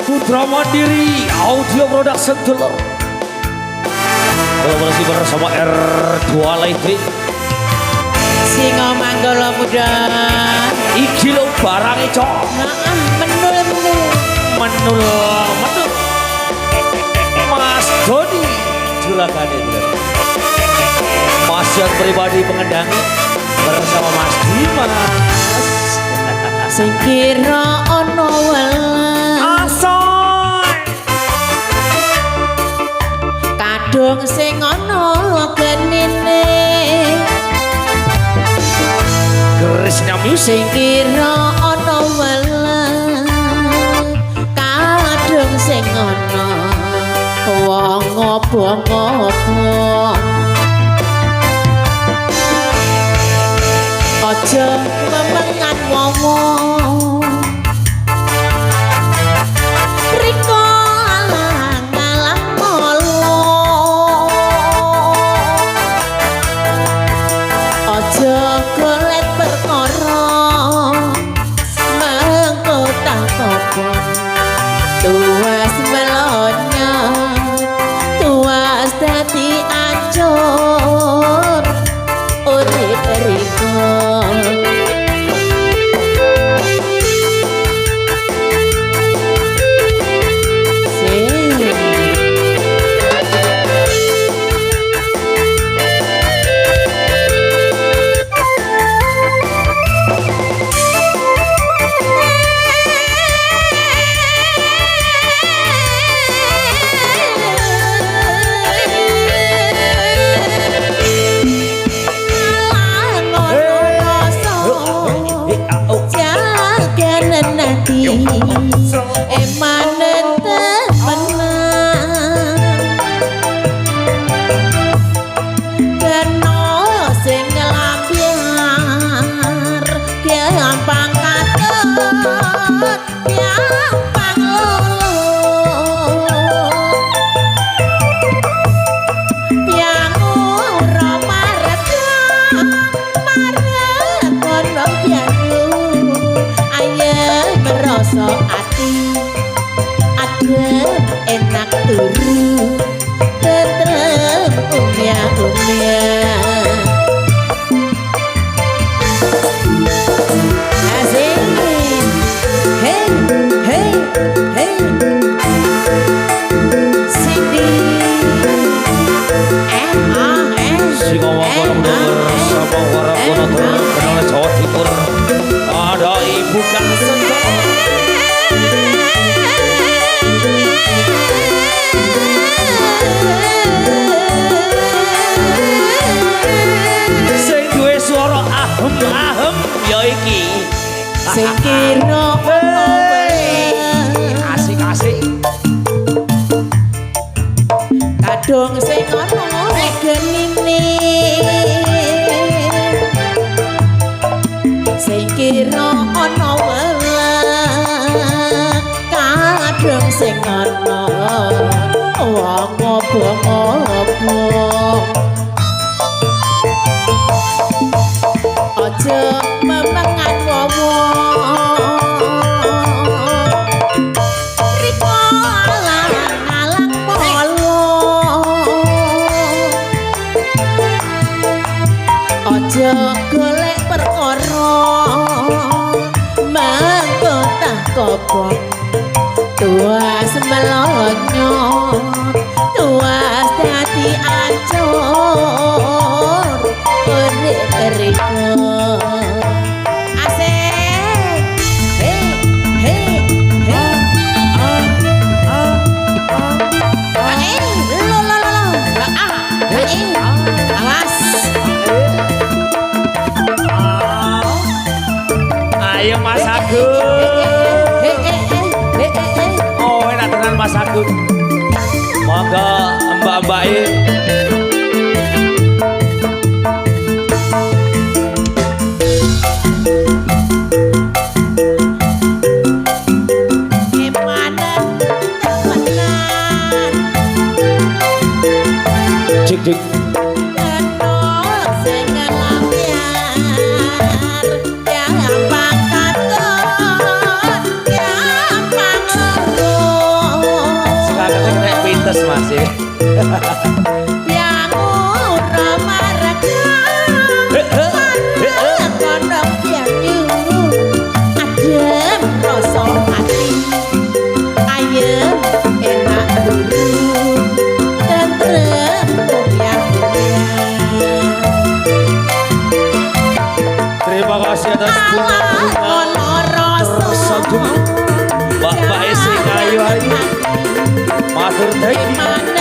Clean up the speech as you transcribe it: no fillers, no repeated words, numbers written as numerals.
Putra Mandiri Audio Production Dulur. Kolaborasi bersama R2 Lighting. Singo Manggala Muda. Iki lo barangnya cok. Menul. Mas Doni Julakane dulur. Mas yang pribadi pengendangi bersama Mas Dimas. Sing kira ana kadung sing ana genine Krishna Music sing kira ana welang kadung sing ana wong ngopo-ngopo aja memengan wong riko ngalang molo aja golet perkara mengko tak kopon tuwas melonya tuwas dadi ancur urip riko emanen temenan kena sing ngelambiar gampang katut gampang lolo piangura maret kono piangu ayo merasa enak turu tetrem umya asik hey Cindy Singo Manggala bersama warga Wonotrol kenal Jawa Timur. Ada Ibu Kang Sento. Sing duwe swara ahem ya iki. sing kira Asik-asik. kadung sing ana genine sing kira ana welang kadung sing ana wong ngopo-ngopo aja memengan wong riko alang molo aja golek perkara mangko tak kopong tuwas melonyo tuwas dadi ancur urip riko asik hey awas Ayo Mas Agung. Oh enak tenan Mas Agung. Monggo mbak-mbake. Dik gampang katut gampang loro yang ramah kondok yang adem rasa hati ayem enak dulu tentrem kuliah. Terima kasih atas bunga-bunga Mbak Esi Ayu Ayu. Matur thank you.